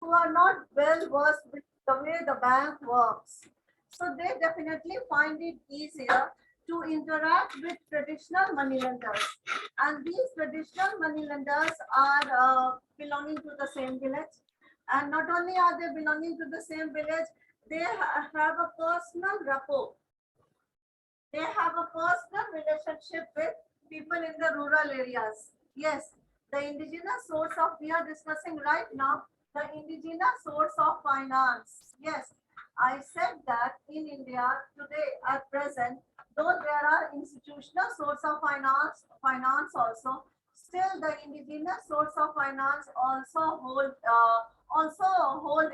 who are not well versed with the way the bank works. So they definitely find it easier to interact with traditional money lenders. And these traditional money lenders are belonging to the same village. And not only are they belonging to the same village, they have a personal rapport. They have a personal relationship with people in the rural areas. Yes, the indigenous source of, we are discussing right now, the indigenous source of finance. Yes, I said that in India today at present, though there are institutional source of finance also, still the indigenous source of finance also hold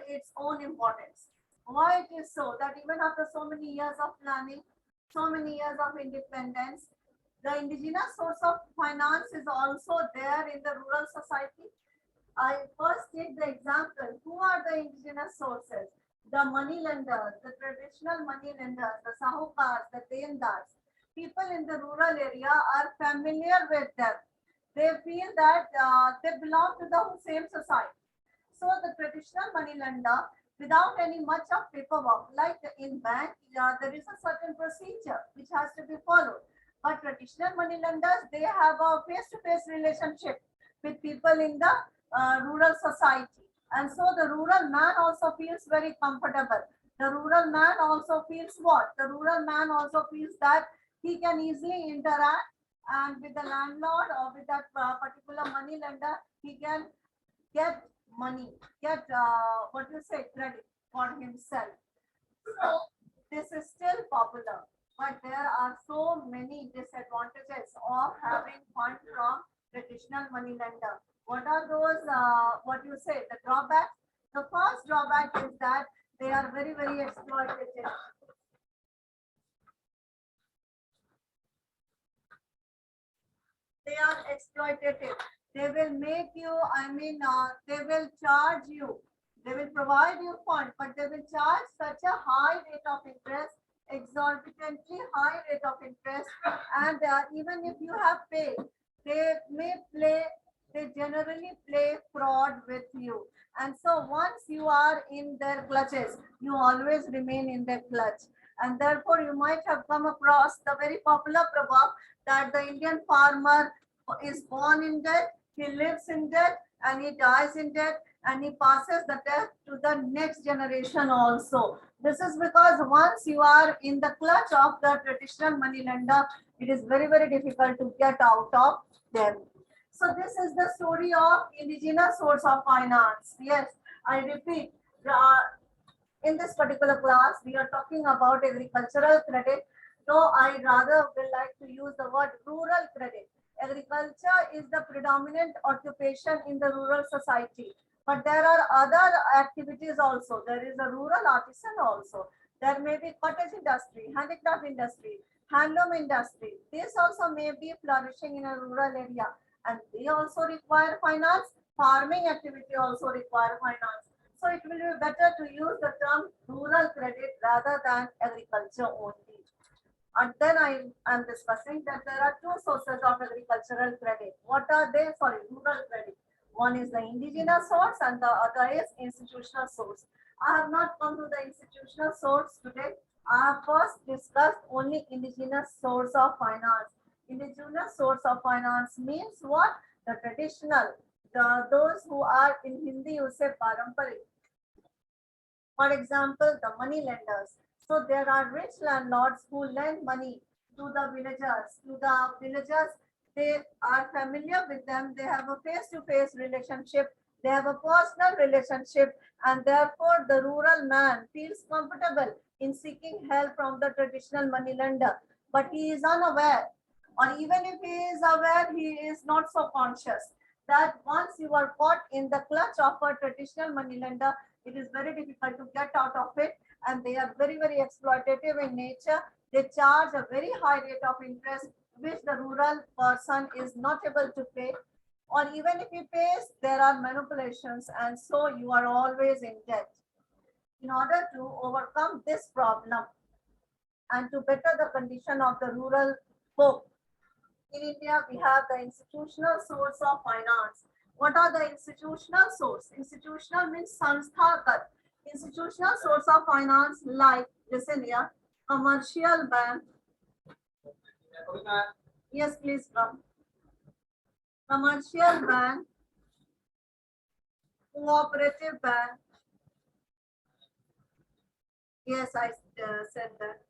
its own importance. Why it is so? That even after so many years of planning, so many years of independence, the indigenous source of finance is also there in the rural society. I first take the example. Who are the indigenous sources? The money lenders, the traditional money lenders, the sahukars, the dendars. People in the rural area are familiar with them. They feel that they belong to the same society. So the traditional money lender, without any much of paperwork, like in bank, there is a certain procedure which has to be followed. But traditional money lenders, they have a face-to-face relationship with people in the rural society. And so the rural man also feels very comfortable. The rural man also feels what? The rural man also feels that he can easily interact and with the landlord or with that particular money lender, he can get money, get what you say, credit for himself. So this is still popular, but there are so many disadvantages of having funds from traditional money lender. What are those, what you say, the drawbacks? The first drawback is that they are very, very exploitative. They are exploitative. They will make you, they will charge you. They will provide you fund, but they will charge such a high rate of interest, exorbitantly high rate of interest. And even if you have paid, they generally play fraud with you. And so once you are in their clutches, you always remain in their clutch. And therefore you might have come across the very popular proverb that the Indian farmer is born in debt, he lives in debt, and he dies in debt, and he passes the debt to the next generation also. This is because once you are in the clutch of the traditional money lender, it is very, very difficult to get out of them. So this is the story of indigenous source of finance. Yes, I repeat, in this particular class, we are talking about agricultural credit. So I rather will like to use the word rural credit. Agriculture is the predominant occupation in the rural society. But there are other activities also. There is a rural artisan also. There may be cottage industry, handicraft industry, handloom industry. This also may be flourishing in a rural area. And they also require finance. Farming activity also require finance. So it will be better to use the term rural credit rather than agriculture only. And then I am discussing that there are two sources of agricultural credit. What are they? Sorry, rural credit. One is the indigenous source and the other is institutional source. I have not come to the institutional source today. I have first discussed only indigenous source of finance. Indigenous source of finance means what? The traditional, those who are in Hindi you say paramparic. For example, the money lenders. So there are rich landlords who lend money to the villagers. They are familiar with them. They have a face-to-face relationship. They have a personal relationship, and therefore the rural man feels comfortable in seeking help from the traditional money lender. But he is unaware, or even if he is aware, he is not so conscious that once you are caught in the clutch of a traditional money lender, it is very difficult to get out of it, and they are very, very exploitative in nature. They charge a very high rate of interest, which the rural person is not able to pay. Or even if he pays, there are manipulations, and so you are always in debt. In order to overcome this problem and to better the condition of the rural folk, in India, we have the institutional source of finance. What are the institutional source? Institutional means sansthagat. Institutional source of finance like, listen here, commercial bank. Yes, please come. Commercial bank, cooperative bank. Yes, I said that.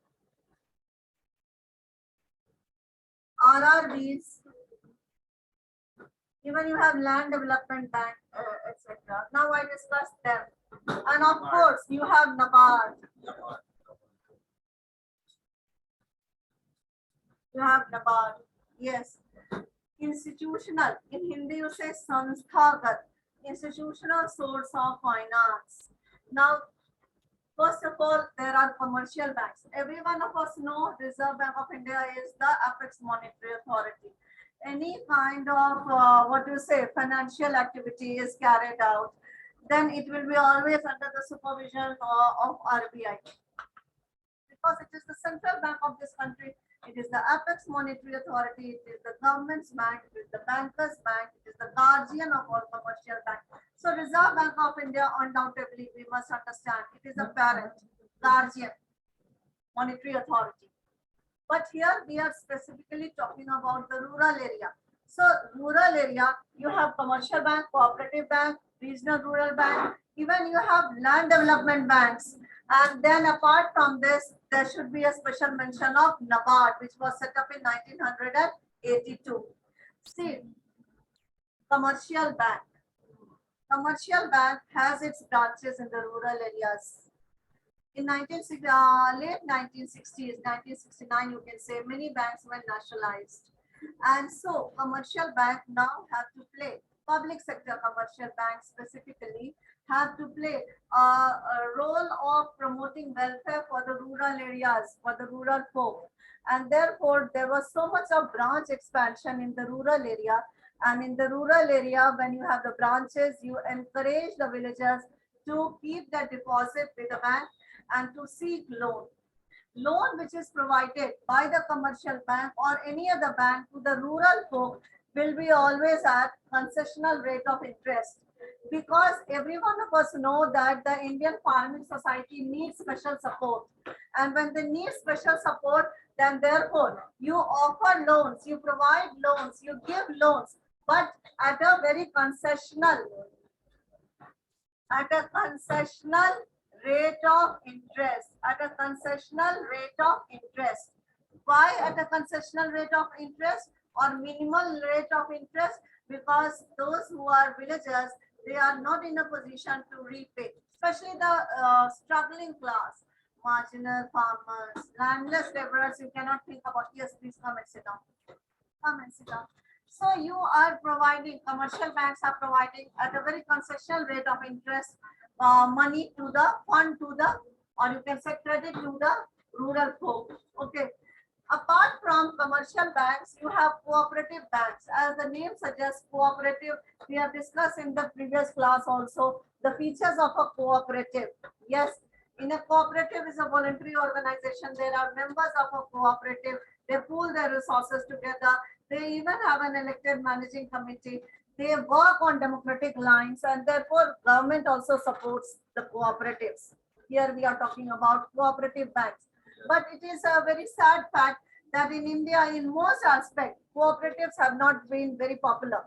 RRBs. Even you have land development bank, etc. Now I discussed them. And of course, you have NABARD. You have NABARD. Yes. Institutional. In Hindi, you say sansthagat. Institutional source of finance. Now, first of all, there are commercial banks. Every one of us know Reserve Bank of India is the apex monetary authority. Any kind of what you say financial activity is carried out, then it will be always under the supervision of RBI, because it is the central bank of this country. It is the apex monetary authority. It is the government's bank. It is the bankers' bank. It is the guardian of all commercial banks. So Reserve Bank of India, undoubtedly, we must understand, it is a parent, guardian, monetary authority. But here we are specifically talking about the rural area. So rural area, you have commercial bank, cooperative bank, regional rural bank, even you have land development banks. And then apart from this, there should be a special mention of NABARD, which was set up in 1982. See, commercial bank. Commercial bank has its branches in the rural areas. In late 1960s, 1969, you can say, many banks were nationalized. And so commercial bank now have to play, public sector commercial banks specifically, have to play a role of promoting welfare for the rural areas, for the rural folk. And therefore, there was so much of branch expansion in the rural area. And in the rural area, when you have the branches, you encourage the villagers to keep their deposit with the bank and to seek loan. Loan which is provided by the commercial bank or any other bank to the rural folk will be always at concessional rate of interest, because every one of us know that the Indian farming society needs special support, and when they need special support, then therefore you offer loans, you provide loans, you give loans, but at a very concessional rate of interest, at a concessional rate of interest. Why at a concessional rate of interest or minimal rate of interest? Because those who are villagers, they are not in a position to repay, especially the struggling class, marginal farmers, landless laborers. You cannot think about, yes, please come and sit down. Come and sit down. So you are providing, commercial banks are providing at a very concessional rate of interest money to the fund to the, or you can say credit to the rural folk. Okay. Apart from commercial banks, you have cooperative banks. As the name suggests, cooperative, we have discussed in the previous class also the features of a cooperative. Yes, in a cooperative is a voluntary organization. There are members of a cooperative. They pool their resources together. They even have an elected managing committee. They work on democratic lines, and therefore government also supports the cooperatives. Here we are talking about cooperative banks. But it is a very sad fact that in India, in most aspects, cooperatives have not been very popular.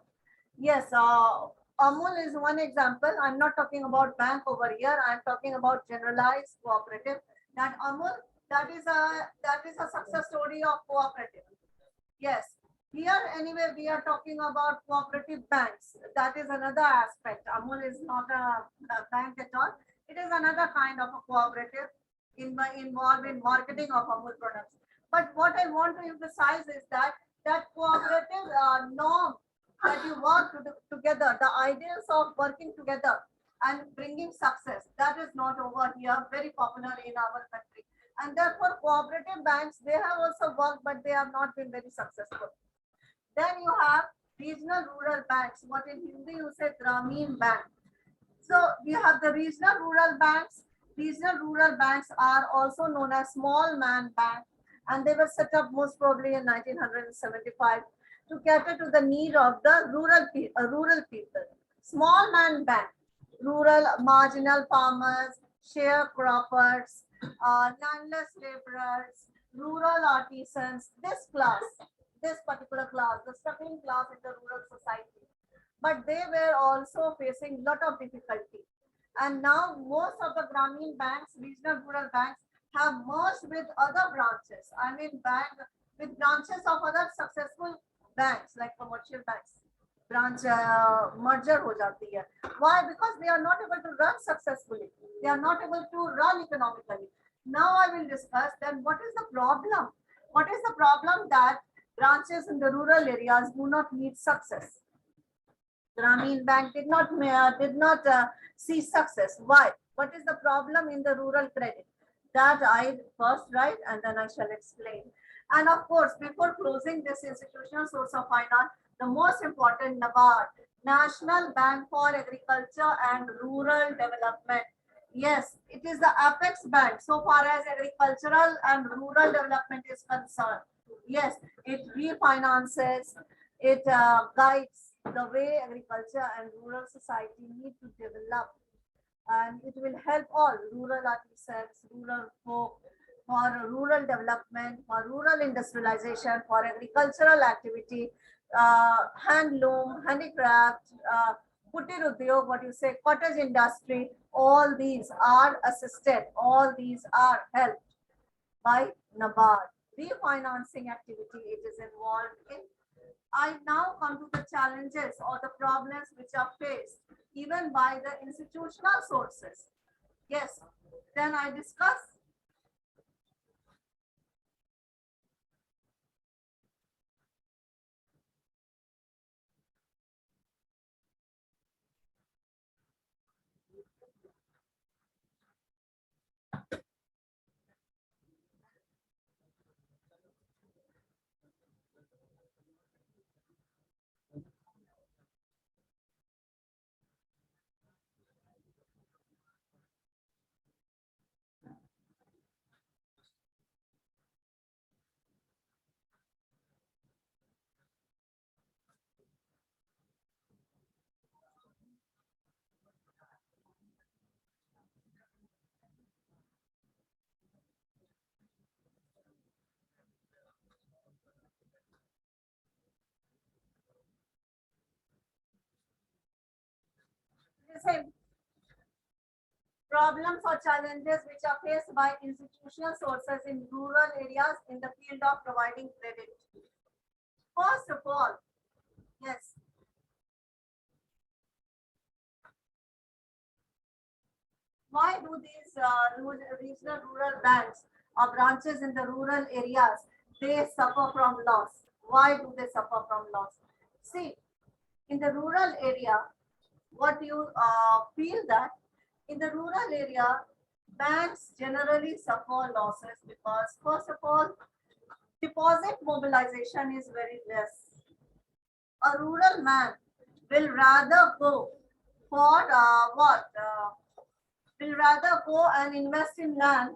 Yes, Amul is one example. I'm not talking about bank over here. I'm talking about generalized cooperative. That Amul, that is a success story of cooperative. Yes. Here, anyway, we are talking about cooperative banks. That is another aspect. Amul is not a bank at all. It is another kind of a cooperative involved in marketing of Amul products. But what I want to emphasize is that cooperative norm, that you work together, the ideals of working together and bringing success, that is not over here very popular in our country. And therefore, cooperative banks, they have also worked, but they have not been very successful. Then you have regional rural banks, what in Hindi you say Grameen Bank. So we have the regional rural banks. Regional rural banks are also known as small man bank, and they were set up most probably in 1975. to cater to the need of the rural people. Small man bank, rural marginal farmers, sharecroppers, landless laborers, rural artisans, this particular class, the struggling class in the rural society. But they were also facing lot of difficulty. And now most of the Grameen banks, regional rural banks, have merged with other branches. I mean, with branches of other successful banks like commercial banks. Branch merger ho jati hai. Why? Because they are not able to run successfully. They are not able to run economically. Now I will discuss then what is the problem. What is the problem that branches in the rural areas do not meet success? Grameen Bank did not see success. Why? What is the problem in the rural credit? That I first write and then I shall explain. And of course, before closing this institutional source of finance, the most important NABARD, National Bank for Agriculture and Rural Development. Yes, it is the apex bank so far as agricultural and rural development is concerned. Yes, it refinances, it guides the way agriculture and rural society need to develop, and it will help all rural artisans, rural folk, for rural development, for rural industrialization, for agricultural activity, handloom, handicraft, kutir udyog, what you say, cottage industry, all these are assisted, all these are helped by NABARD. Refinancing activity it is involved in. I now come to the challenges or the problems which are faced even by the institutional sources. Yes, then I discuss. Listen, problems or challenges which are faced by institutional sources in rural areas in the field of providing credit. First of all, yes, why do these regional rural banks or branches in the rural areas, they suffer from loss? Why do they suffer from loss? See, in the rural area, what you feel that in the rural area, banks generally suffer losses because, first of all, deposit mobilization is very less. A rural man will rather go for what? Will rather go and invest in land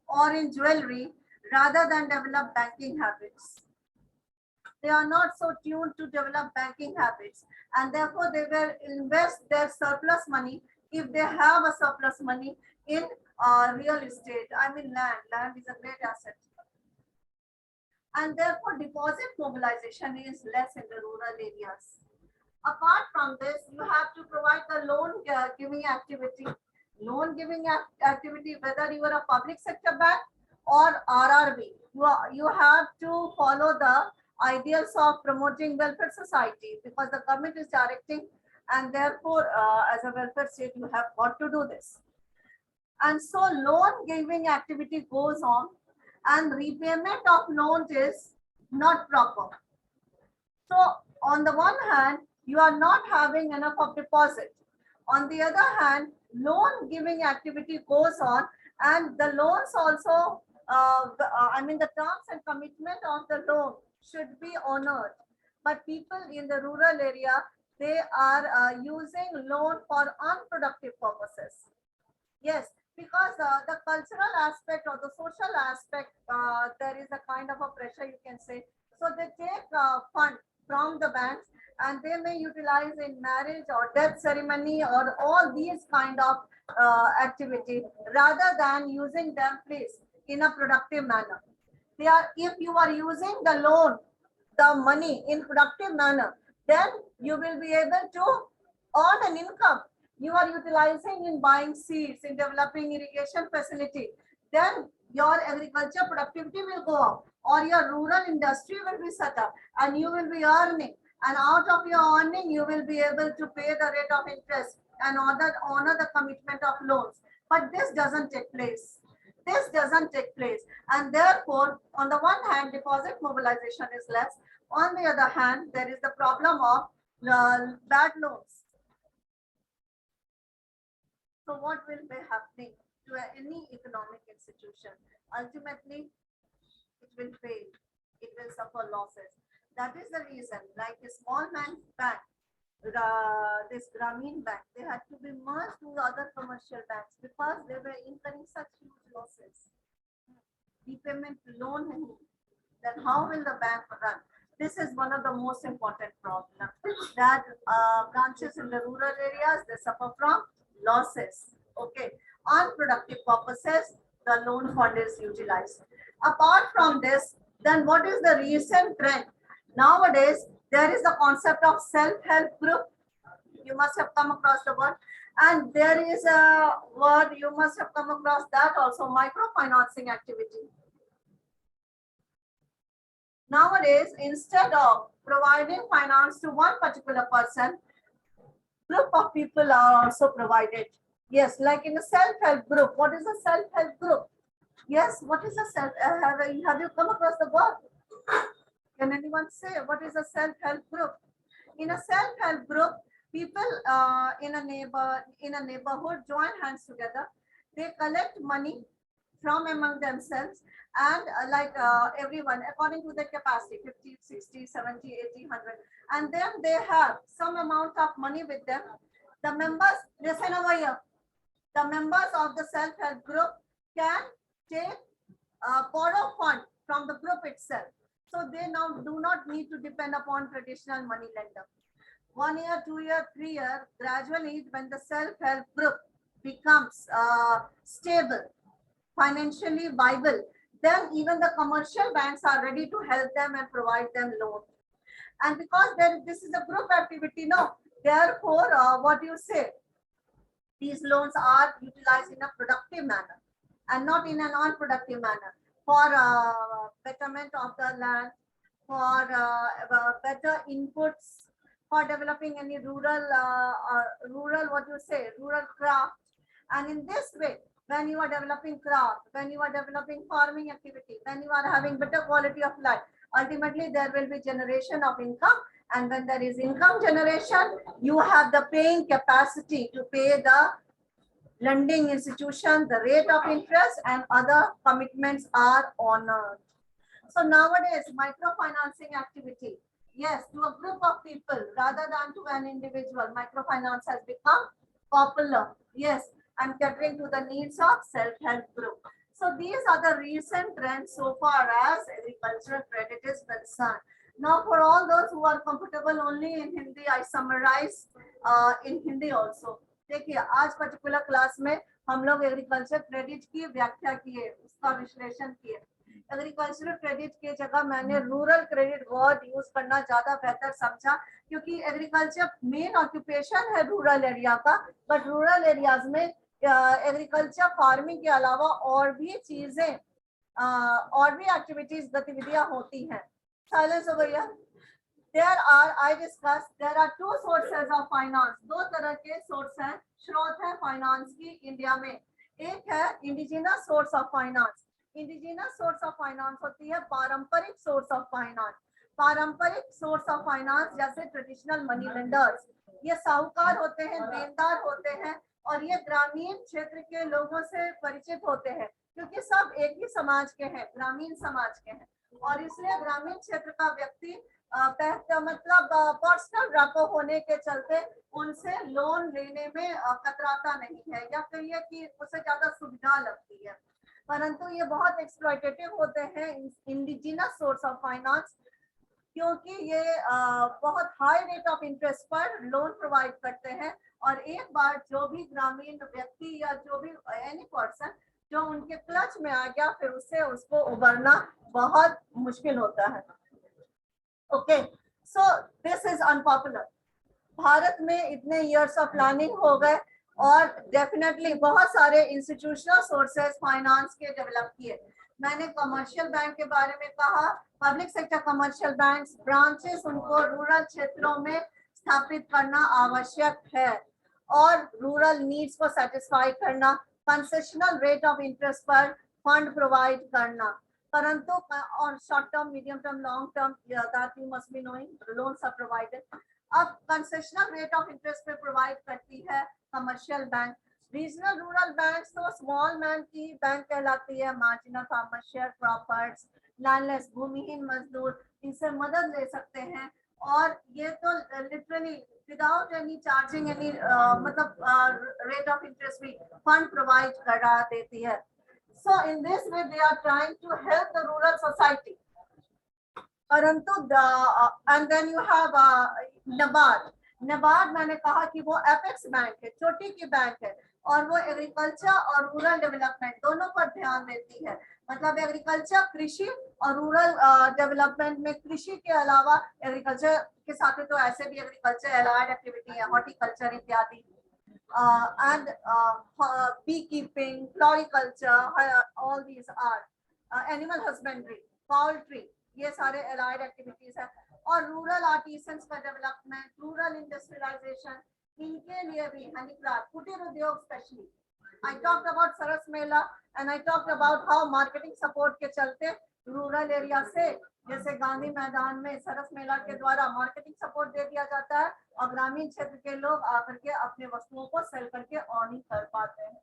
or in jewelry rather than develop banking habits. They are not so tuned to develop banking habits, and therefore they will invest their surplus money, if they have a surplus money, in real estate. I mean land. Land is a great asset, and therefore deposit mobilization is less in the rural areas. Apart from this, you have to provide the loan giving activity. Loan giving activity, whether you are a public sector bank or RRB, you have to follow the ideals of promoting welfare society, because the government is directing, and therefore as a welfare state you have got to do this. And so loan giving activity goes on, and repayment of loans is not proper. So on the one hand, you are not having enough of deposit. On the other hand, loan giving activity goes on, and the loans also, I mean, the terms and commitment of the loan should be honored. But people in the rural area, they are using loan for unproductive purposes. Yes, because the cultural aspect or the social aspect, there is a kind of a pressure, you can say. So they take fund from the banks, and they may utilize in marriage or death ceremony or all these kind of activity, rather than using them, please, in a productive manner. They are, if you are using the loan, the money in productive manner, then you will be able to earn an income. You are utilizing in buying seeds, in developing irrigation facility, then your agriculture productivity will go up, or your rural industry will be set up, and you will be earning, and out of your earning you will be able to pay the rate of interest and honor the commitment of loans. But this doesn't take place. This doesn't take place, and therefore, on the one hand, deposit mobilization is less. On the other hand, there is the problem of bad loans. So what will be happening to any economic institution? Ultimately, it will fail. It will suffer losses. That is the reason, like a small bank, this Grameen Bank, they had to be merged to other commercial banks because they were incurring such huge losses. Repayment loan, then how will the bank run? This is one of the most important problems, that branches in the rural areas, they suffer from losses. Okay, unproductive purposes, the loan fund is utilized. Apart from this, then what is the recent trend? Nowadays, there is the concept of self-help group. You must have come across the word. And there is a word, you must have come across that also, microfinancing activity. Nowadays, instead of providing finance to one particular person, group of people are also provided. Yes, like in a self-help group. What is a self-help group? Yes, what is a self? Have you come across the word? Can anyone say what is a self-help group? In a self-help group, people in a neighborhood join hands together. They collect money from among themselves, and everyone according to their capacity, 50, 60, 70, 80, 100, and then they have some amount of money with them. The members, listen over here, the members of the self-help group can take borrow fund from the group itself. So they now do not need to depend upon traditional money lender. 1 year, 2 year, 3 year, gradually when the self-help group becomes stable, financially viable, then even the commercial banks are ready to help them and provide them loan. And because this is a group activity, no, therefore, what you say, these loans are utilized in a productive manner and not in a non-productive manner, for betterment of the land, for better inputs, for developing any rural craft. And in this way, when you are developing craft, when you are developing farming activity, when you are having better quality of life, ultimately there will be generation of income. And when there is income generation, you have the paying capacity to pay the lending institution, the rate of interest, and other commitments are honored. So nowadays, microfinancing activity, yes, to a group of people rather than to an individual, microfinance has become popular. Yes, and catering to the needs of self-help group. So these are the recent trends so far as agricultural credit is concerned. Now, for all those who are comfortable only in Hindi, I summarize in Hindi also. देखिए, आज particular class में हम लोग agriculture credit की व्याख्या किए, उसका विश्लेषण किए. एग्रीकल्चरल क्रेडिट की जगह मैंने रूरल क्रेडिट वर्ड यूज करना ज्यादा बेहतर समझा, क्योंकि एग्रीकल्चर मेन ऑक्यूपेशन है रूरल एरिया का, बट रूरल एरियाज में एग्रीकल्चर फार्मिंग के अलावा और भी चीजें, और भी एक्टिविटीज, गतिविधियां होती हैं. साइलेंस हो गया. I discussed, there are two sources of finance. दो तरह के सोर्स हैं, स्रोत है फाइनेंस की इंडिया में. एक है indigenous source of finance. Indigenous source of finance होती है पारंपरिक सोर्स ऑफ फाइनेंस. पारंपरिक सोर्स ऑफ फाइनेंस जैसे ट्रेडिशनल मनी लेंडर्स, ये साहूकार होते हैं, देनदार होते हैं, और ये ग्रामीण क्षेत्र के लोगों से परिचित होते हैं, क्योंकि सब एक ही समाज के हैं, ग्रामीण समाज के हैं, और इसलिए ग्रामीण क्षेत्र का व्यक्ति मतलब पर्सनल रैपो होने के चलते उनसे लोन लेने में कतराता नहीं है, या कहिए कि उसे ज्यादा सुविधा लगती है. परंतु ये बहुत एक्सप्लॉयटेटिव होते हैं इंडिजिनस सोर्स ऑफ फाइनेंस, क्योंकि ये बहुत हाई रेट ऑफ इंटरेस्ट पर लोन प्रोवाइड करते हैं, और एक बार जो भी ग्रामीण व्यक्ति या जो भी एनी पर्सन जो उनके क्लच में आ गया, फिर उससे उसको उबरना बहुत मुश्किल होता है। Okay, so this is unpopular. Bharat में इतने इयर्स ऑफ प्लानिंग हो गए, और डेफिनेटली बहुत सारे इंस्टीट्यूशनल सोर्सेज फाइनेंस के डेवलप किए। मैंने कमर्शियल बैंक के बारे में कहा, public sector commercial banks branches उनको रूरल क्षेत्रों में स्थापित करना आवश्यक है, और रूरल नीड्स को सेटिस्फाई करना, कंसेशनल रेट ऑफ इंटरेस्ट पर फंड प्रोवाइड करना, परंतु और short term, medium term, long term, that you must be knowing, loans are provided. अब कंसेशनल रेट ऑफ इंटरेस्ट पे प्रोवाइड करती है commercial bank. Regional rural bank तो स्मॉल मैन की बैंक कहलाती है, marginal farmer, share croppers, landless, भूमिहीन मजदूर, इनसे मदद ले सकते हैं। और ये तो literally without any charging any मतलब रेट ऑफ इंटरेस्ट भी फंड प्रोवाइड करा देती है। So in this way they are trying to help the rural society. परंतु and then you have NABARD. NABARD मैंने कहा कि वो एपेक्स बैंक है, चोटी की बैंक है, और वो एग्रीकल्चर और रूरल डेवलपमेंट दोनों पर ध्यान देती है। मतलब एग्रीकल्चर, कृषि और रूरल डेवलपमेंट में कृषि के अलावा एग्रीकल्चर के साथ तो ऐसे भी एग्रीकल्चर एलाइड एक्टिविटी है, हॉर्टिकल्चर इत्यादि, and beekeeping, floriculture, all these are animal husbandry, poultry, ये सारे allied activities है। और रूरल आर्टिसंस का डेवलपमेंट, रूरल इंडस्ट्रियलाइजेशन, इनके लिए भी हैंडीक्राफ्ट, कुटीर उद्योग specially. I talked about Saras Mela and I talked about how marketing support के चलते रूरल एरिया से, जैसे गांधी मैदान में सरस मेला के द्वारा मार्केटिंग सपोर्ट दे दिया जाता है, और ग्रामीण क्षेत्र के लोग आकर के अपने वस्तुओं को सेल करके अर्निंग कर पाते हैं।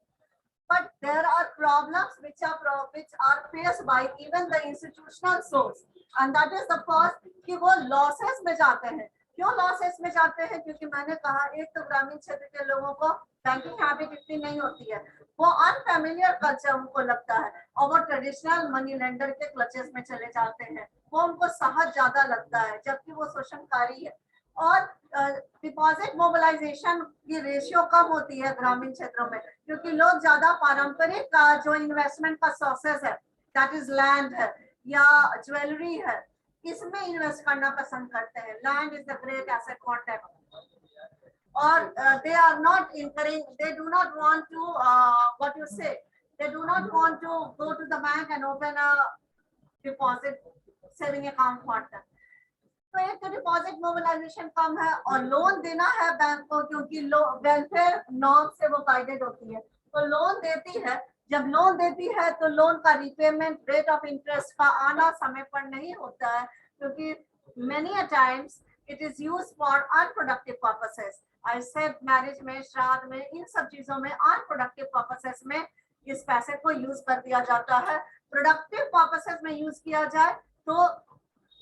But there are problems which are faced by even the institutional source, and that is the first कि वो losses में जाते हैं। क्यों लॉसेस में जाते हैं? क्योंकि मैंने कहा, एक तो ग्रामीण क्षेत्र के लोगों को बैंकिंग हैबिट इतनी नहीं होती है, वो अनफेमिलियर कल्चर उनको लगता है, और वो ट्रेडिशनल मनी लेंडर के क्लचेस में चले जाते हैं, वो उनको सहज ज्यादा लगता है, जबकि वो शोषणकारी है। और डिपॉजिट मोबिलाइजेशन की रेशियो कम होती है ग्रामीण क्षेत्रों में, क्योंकि लोग ज्यादा पारंपरिक जो इन्वेस्टमेंट का सोर्सेस है, दैट इज लैंड है या ज्वेलरी है, इसमें इन्वेस्ट करना पसंद करते हैं। Land is the great asset for them, और they are not encouraging, they do not want to what you say, they do not want to go to the bank and open a deposit saving account for them। तो एक तो deposit mobilisation कम है, और loan देना है bank को, क्योंकि welfare norm से वो गाइडेड होती है, तो लोन देती है। जब लोन देती है तो लोन का रिपेमेंट, रेट ऑफ इंटरेस्ट का आना समय पर नहीं होता है, क्योंकि many a times it is used for unproductive purposes. I said marriage में, श्राद्ध में, इन सब चीजों में अनप्रोडक्टिव पर्पसेस में इस पैसे को यूज कर दिया जाता है। प्रोडक्टिव पर्पसेस में यूज किया जाए तो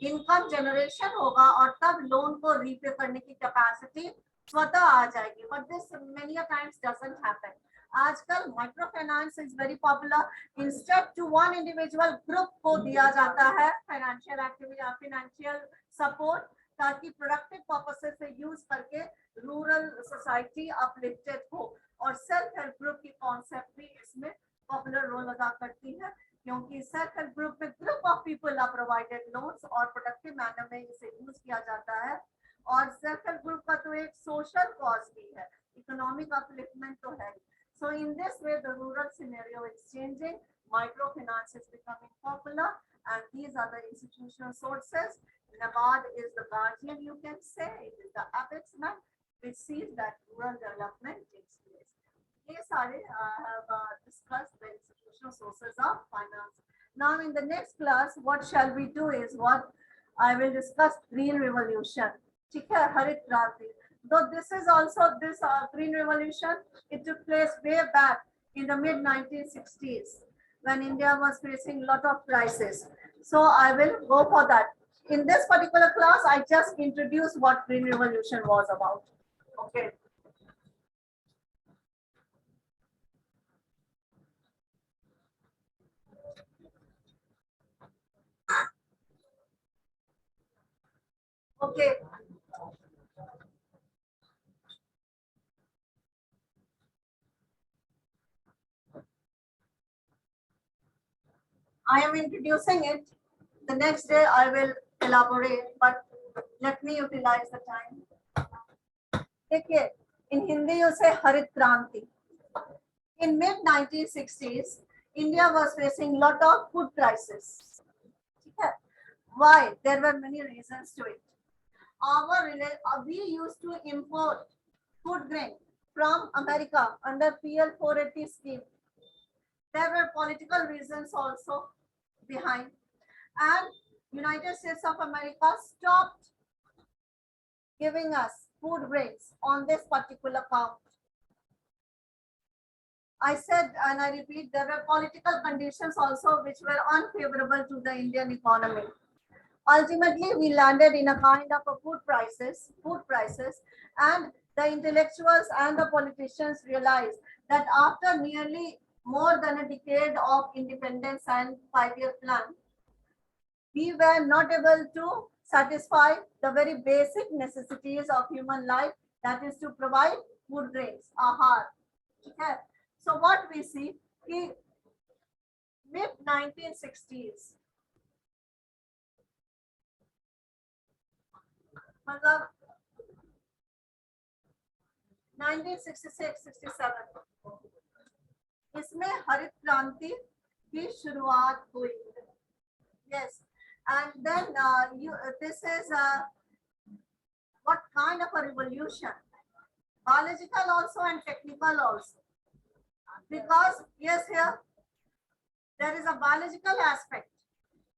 इनकम जनरेशन होगा, और तब लोन को रीपे करने की कैपेसिटी स्वतः आ जाएगी। But this many times doesn't happen. आजकल micro finance is very popular. Instead to one individual group को दिया जाता है फाइनेंशियल एक्टिविटी, फाइनेंशियल सपोर्ट, ताकि प्रोडक्टिव पर्पसेस से यूज करके रूरल सोसाइटी अपलिफ्टेड हो। और सेल्फ हेल्प ग्रुप की कॉन्सेप्ट भी इसमें पॉपुलर रोल अदा करती है, क्योंकि सेल्फ हेल्प ग्रुप में group of people are provided loans, और प्रोडक्टिव मैनर में इसे यूज किया जाता है। और सेल्फ हेल्प ग्रुप का तो एक सोशल कॉज भी है, इकोनॉमिक अपलिफ्टमेंट तो है। So in this way the rural scenario is changing, microfinance is becoming popular, and these are the institutional sources. NABARD is the guardian, you can say, it is the apex bank which sees that rural development takes place. Yes, I have discussed the institutional sources of finance. Now in the next class, what shall we do is what I will discuss green revolution. ठीक है, हरित क्रांति. Though this is also this green revolution, it took place way back in the mid 1960s when India was facing a lot of crisis. So I will go for that. In this particular class, I just introduced what green revolution was about. Okay. Okay. I am introducing it. The next day I will elaborate, but let me utilize the time. Okay. In Hindi you say Harit Kranti. In mid 1960s, India was facing lot of food crisis. Why? There were many reasons to it. We used to import food grain from America under PL 480 scheme. There were political reasons also behind, and United States of America stopped giving us food grains on this particular count. I said and I repeat, there were political conditions also which were unfavorable to the Indian economy. Ultimately, we landed in a kind of a food crisis, and the intellectuals and the politicians realized that after nearly more than a decade of independence and 5-year plan, we were not able to satisfy the very basic necessities of human life, that is to provide food grains, ahar. Okay. So what we see in mid 1960s, 1966-67 इसमें हरित क्रांति की शुरुआत हुई. Yes, and then this is what kind of a revolution? Biological also and technical also. Because yes, here there is a biological aspect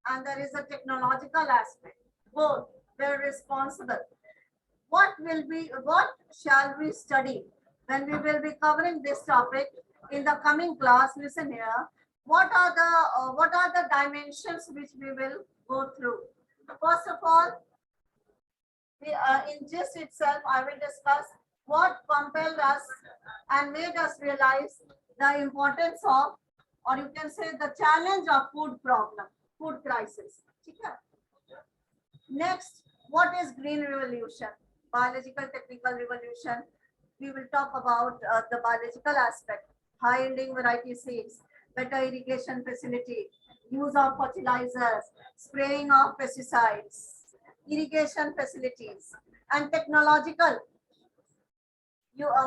and there is a technological aspect. Both were responsible. What shall we study when we will be covering this topic in the coming class? Listen here. What are the dimensions which we will go through? First of all, in gist itself, I will discuss what compelled us and made us realize the importance of, or you can say the challenge of food problem, food crisis. Next, what is green revolution? Biological technical revolution. We will talk about the biological aspect, high yielding variety seeds, better irrigation facility, use of fertilizers, spraying of pesticides, irrigation facilities, and technological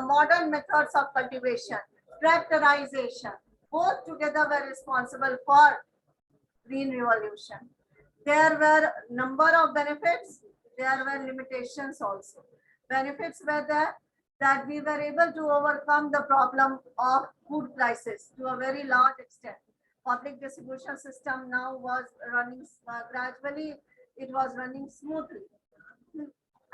modern methods of cultivation, tractorization. Both together were responsible for green revolution. There were number of benefits, there were limitations also. Benefits were there that we were able to overcome the problem of food crisis to a very large extent. Public distribution system now was running gradually, it was running smoothly.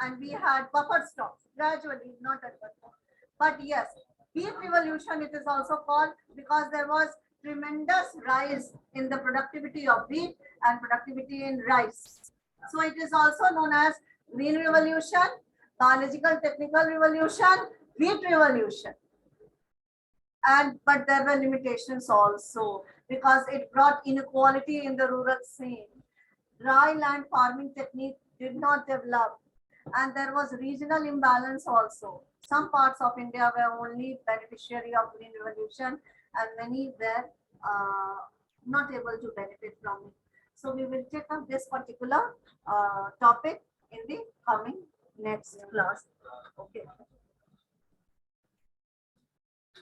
And we had buffer stocks gradually, not at all. But yes, wheat revolution it is also called because there was tremendous rise in the productivity of wheat and productivity in rice. So it is also known as green revolution, biological technical revolution, wheat revolution. But there were limitations also because it brought inequality in the rural scene. Dry land farming technique did not develop, and there was regional imbalance also. Some parts of India were only beneficiary of green revolution and many were not able to benefit from it. So we will take up this particular topic in the coming next class. Okay.